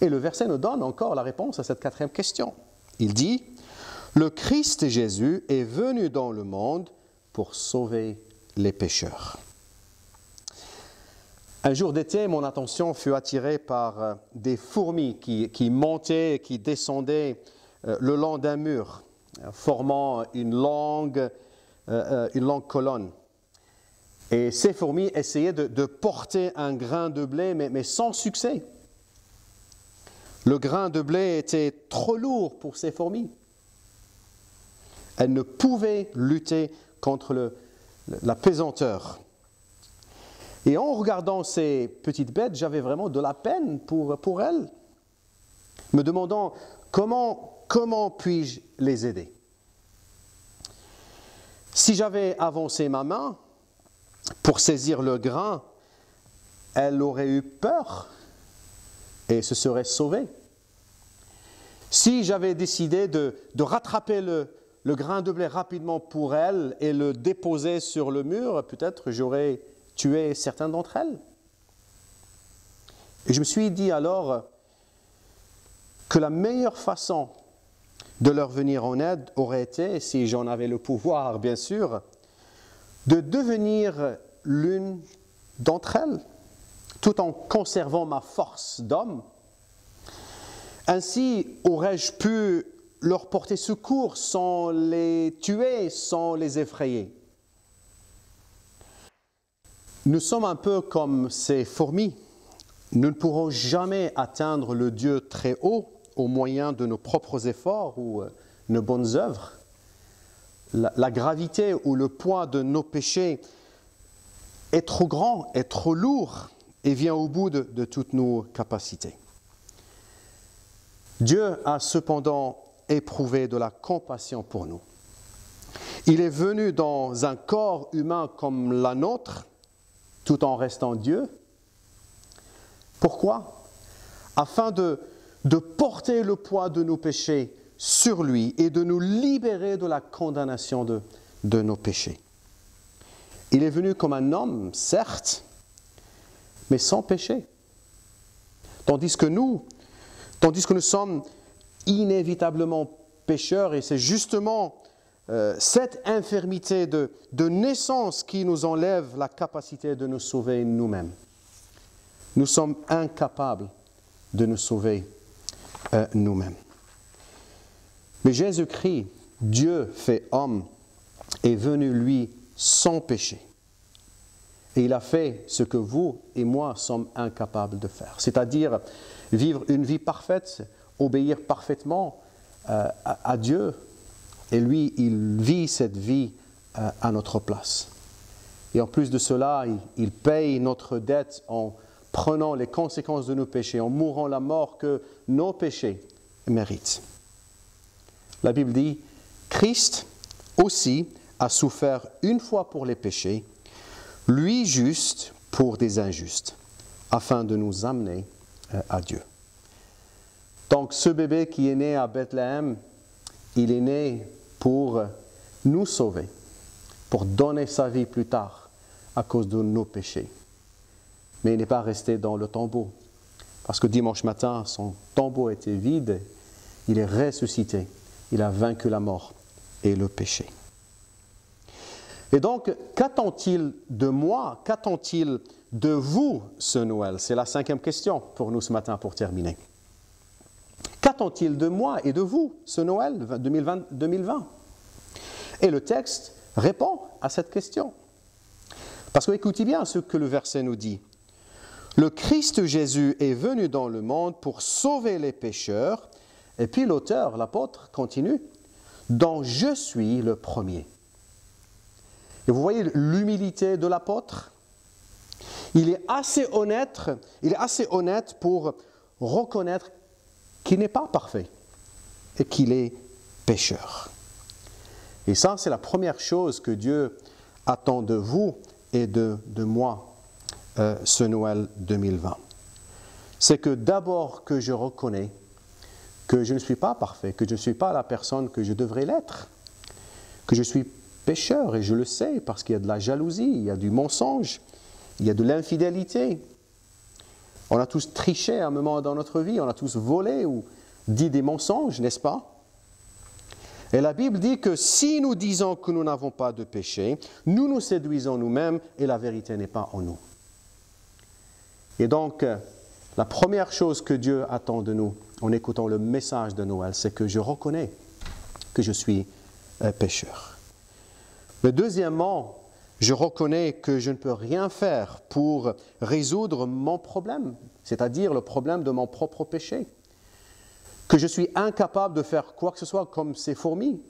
Et le verset nous donne encore la réponse à cette quatrième question. Il dit, « Le Christ Jésus est venu dans le monde pour sauver les pécheurs. » Un jour d'été, mon attention fut attirée par des fourmis qui montaient et qui descendaient le long d'un mur, formant une longue colonne. Et ces fourmis essayaient de porter un grain de blé, mais sans succès. Le grain de blé était trop lourd pour ces fourmis. Elles ne pouvaient lutter contre la pesanteur. Et en regardant ces petites bêtes, j'avais vraiment de la peine pour elles, me demandant comment puis-je les aider. Si j'avais avancé ma main pour saisir le grain, elle aurait eu peur et se serait sauvée. Si j'avais décidé de rattraper le grain de blé rapidement pour elle et le déposer sur le mur, peut-être j'aurais tué certains d'entre elles. Et je me suis dit alors que la meilleure façon de leur venir en aide aurait été, si j'en avais le pouvoir bien sûr, de devenir l'une d'entre elles, tout en conservant ma force d'homme. Ainsi aurais-je pu leur porter secours sans les tuer, sans les effrayer. Nous sommes un peu comme ces fourmis. Nous ne pourrons jamais atteindre le Dieu très haut au moyen de nos propres efforts ou nos bonnes œuvres. La gravité ou le poids de nos péchés est trop grand, est trop lourd et vient au bout de toutes nos capacités. Dieu a cependant éprouvé de la compassion pour nous. Il est venu dans un corps humain comme la nôtre, tout en restant Dieu. Pourquoi? Afin de porter le poids de nos péchés sur lui et de nous libérer de la condamnation de nos péchés. Il est venu comme un homme, certes, mais sans péché. Tandis que nous sommes inévitablement pécheurs, et c'est justement cette infirmité de naissance qui nous enlève la capacité de nous sauver nous-mêmes. Nous sommes incapables de nous sauver nous-mêmes. Mais Jésus-Christ, Dieu fait homme, est venu lui sans péché. Et il a fait ce que vous et moi sommes incapables de faire, c'est-à-dire vivre une vie parfaite, obéir parfaitement à Dieu. Et lui, il vit cette vie à notre place. Et en plus de cela, il paye notre dette en prenant les conséquences de nos péchés, en mourant la mort que nos péchés méritent. La Bible dit, Christ aussi a souffert une fois pour les péchés, lui juste pour des injustes, afin de nous amener à Dieu. Donc ce bébé qui est né à Bethléem, il est né pour nous sauver, pour donner sa vie plus tard à cause de nos péchés. Mais il n'est pas resté dans le tombeau, parce que dimanche matin, son tombeau était vide, il est ressuscité, il a vaincu la mort et le péché. Et donc, qu'attend-il de moi, qu'attend-il de vous ce Noël? C'est la 5e question pour nous ce matin pour terminer. Qu'attend-il de moi et de vous ce Noël 2020? Et le texte répond à cette question. Parce que écoutez bien ce que le verset nous dit. Le Christ Jésus est venu dans le monde pour sauver les pécheurs. Et puis l'auteur, l'apôtre, continue, dont je suis le premier. Et vous voyez l'humilité de l'apôtre? Il est assez honnête pour reconnaître qu'il n'est pas parfait et qu'il est pécheur. Et ça, c'est la première chose que Dieu attend de vous et de moi ce Noël 2020. C'est que d'abord que je reconnais que je ne suis pas parfait, que je ne suis pas la personne que je devrais l'être, que je suis pécheur, et je le sais parce qu'il y a de la jalousie, il y a du mensonge, il y a de l'infidélité. On a tous triché à un moment dans notre vie, on a tous volé ou dit des mensonges, n'est-ce pas? Et la Bible dit que si nous disons que nous n'avons pas de péché, nous nous séduisons nous-mêmes et la vérité n'est pas en nous. Et donc, la première chose que Dieu attend de nous en écoutant le message de Noël, c'est que je reconnais que je suis pécheur. Mais deuxièmement, je reconnais que je ne peux rien faire pour résoudre mon problème, c'est-à-dire le problème de mon propre péché. Que je suis incapable de faire quoi que ce soit comme ces fourmis.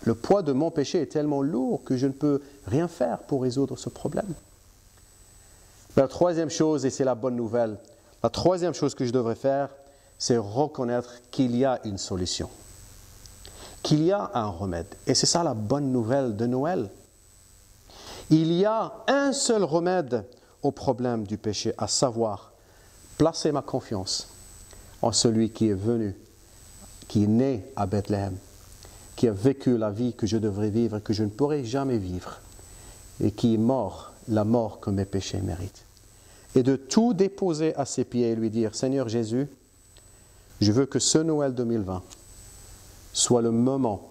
Le poids de mon péché est tellement lourd que je ne peux rien faire pour résoudre ce problème. Mais la troisième chose, et c'est la bonne nouvelle, la troisième chose que je devrais faire, c'est reconnaître qu'il y a une solution. qu'il y a un remède. Et c'est ça la bonne nouvelle de Noël. Il y a un seul remède au problème du péché, à savoir placer ma confiance en celui qui est venu, qui est né à Bethléem, qui a vécu la vie que je devrais vivre, que je ne pourrai jamais vivre, et qui est mort, la mort que mes péchés méritent. Et de tout déposer à ses pieds et lui dire, Seigneur Jésus, je veux que ce Noël 2020 soit le moment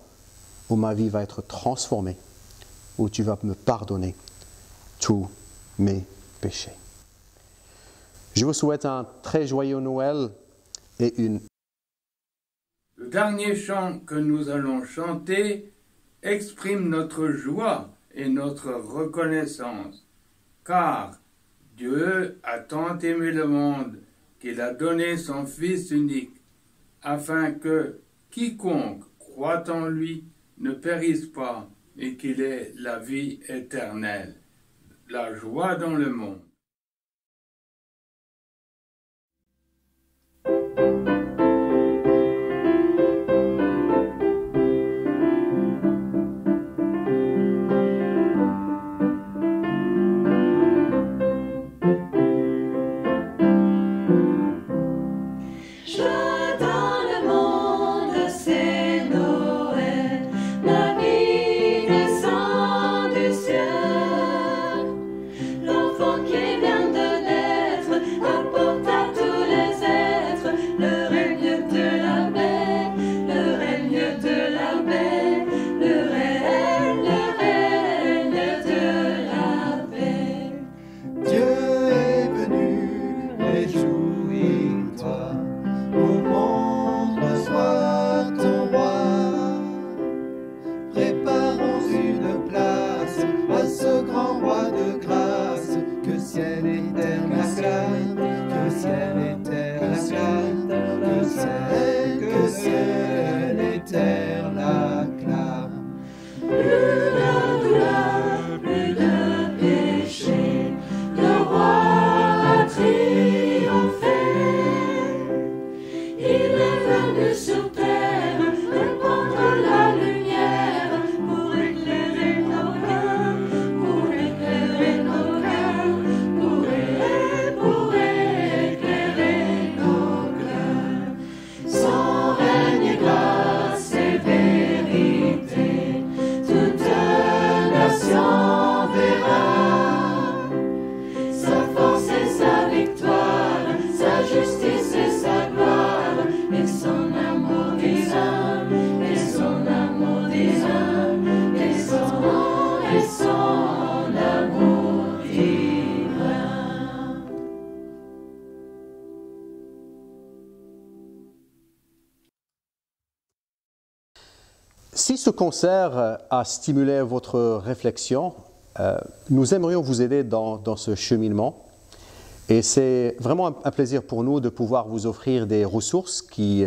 où ma vie va être transformée, où tu vas me pardonner tous mes péchés. Je vous souhaite un très joyeux Noël et une... Le dernier chant que nous allons chanter exprime notre joie et notre reconnaissance, car Dieu a tant aimé le monde qu'il a donné son Fils unique, afin que quiconque croit en lui ne périsse pas, et qu'il ait la vie éternelle, la joie dans le monde. Si ce concert a stimulé votre réflexion, nous aimerions vous aider dans ce cheminement. Et c'est vraiment un plaisir pour nous de pouvoir vous offrir des ressources qui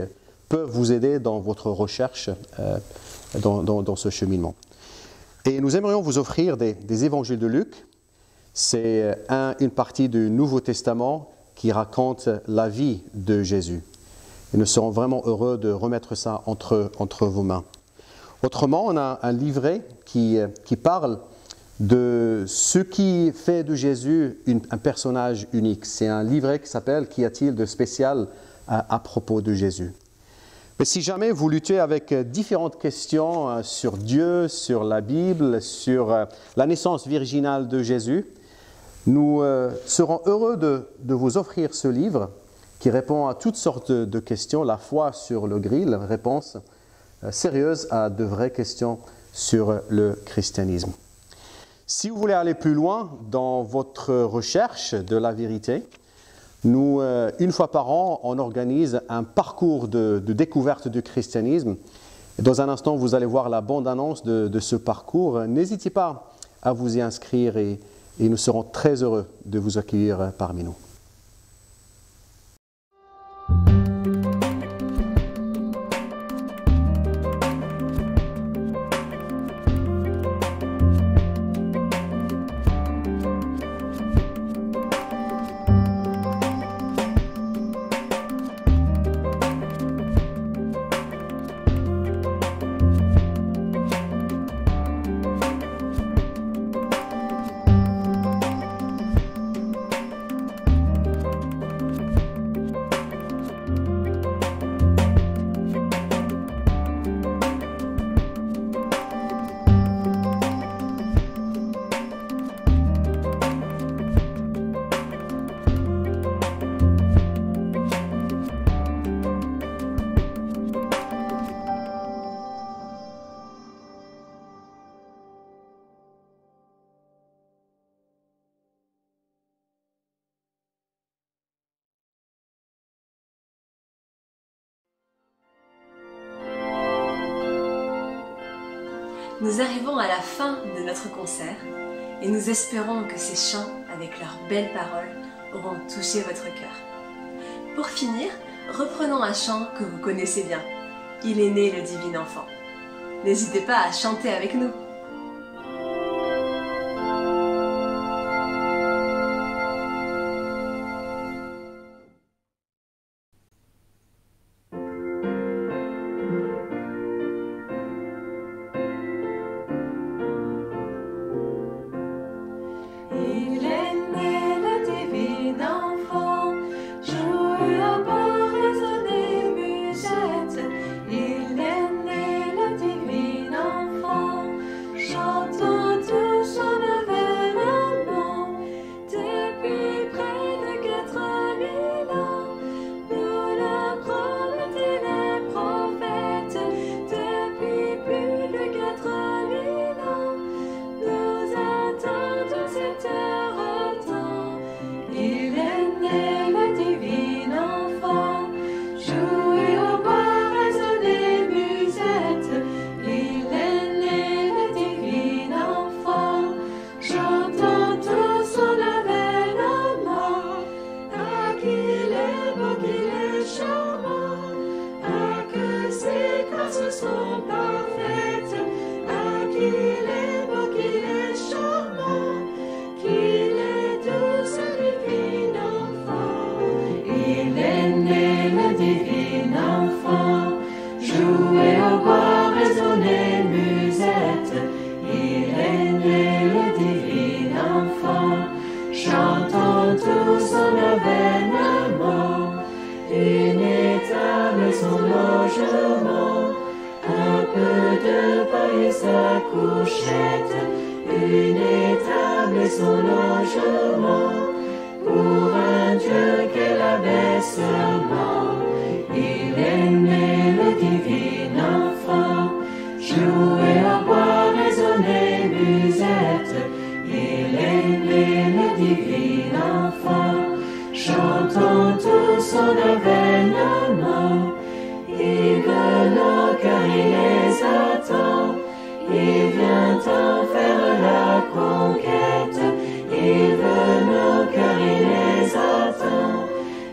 peuvent vous aider dans votre recherche dans ce cheminement. Et nous aimerions vous offrir des évangiles de Luc. C'est une partie du Nouveau Testament qui raconte la vie de Jésus. Et nous serons vraiment heureux de remettre ça entre vos mains. Autrement, on a un livret qui parle de ce qui fait de Jésus un personnage unique. C'est un livret qui s'appelle « Qu'y a-t-il de spécial à propos de Jésus ?» Mais si jamais vous luttez avec différentes questions sur Dieu, sur la Bible, sur la naissance virginale de Jésus, nous serons heureux de vous offrir ce livre qui répond à toutes sortes de questions, la foi sur le grill, réponse sérieuse à de vraies questions sur le christianisme. Si vous voulez aller plus loin dans votre recherche de la vérité, nous, une fois par an, on organise un parcours de découverte du christianisme. Et dans un instant, vous allez voir la bande-annonce de ce parcours. N'hésitez pas à vous y inscrire et nous serons très heureux de vous accueillir parmi nous. Nous arrivons à la fin de notre concert et nous espérons que ces chants, avec leurs belles paroles, auront touché votre cœur. Pour finir, reprenons un chant que vous connaissez bien. Il est né le divin enfant. N'hésitez pas à chanter avec nous. Il est né le divin enfant, jouez au bord, résonnez musette. Il est né le divin enfant, chantons tous son avènement. Depuis près de 4000 ans, nous le promettaient les prophètes. Depuis plus de 4000 ans, nous attendons cette heure temps. Il est né le divin enfant, jouez au bois, résonnez musette. Il est né le divin enfant, chantons tous son avènement. Ah, qu'il est beau, qu'il est charmant, ah, que ses grâces sont parfaites. Ah, qu'il est beau, qu'il est charmant, qu'il est doux, ce divin enfant. Il est né le divin enfant, jouez au bois, résonnez musette. Il est né le divin enfant, chantons tous son avènement. Une étable, son logement, un peu de paille et sa couchette. Une étable et son logement, pour un Dieu qu'elle avait seulement. Il est né le divin enfant, jouez au bois, résonnez musette. Il est né le divin enfant, chantons tous son avènement. Il veut nos cœurs, il les attend, il vient en faire la conquête. Il veut nos cœurs, il les attend,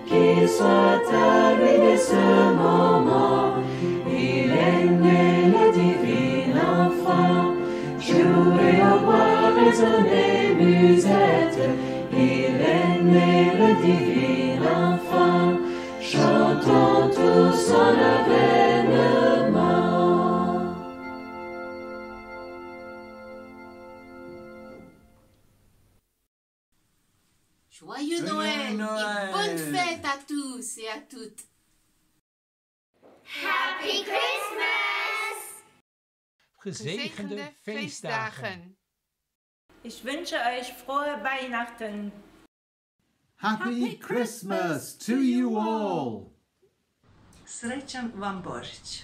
qu'il soit à lui dès ce moment. Il est né le divin enfant, jouez au bois, résonnez musette. Il est né le divin enfant, chantons tous son avènement. Joyeux Noël et bonne fête à tous et à toutes. Happy Christmas! Gezegende Feestdagen. Ich wünsche euch frohe Weihnachten. Happy Christmas to you all! Srećan vam Božić!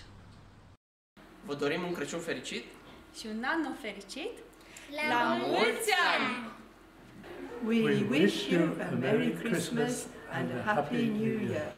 Vă dorim un Crăciun fericit și un an fericit. La mulți ani! We wish you a Merry Christmas and a Happy New Year.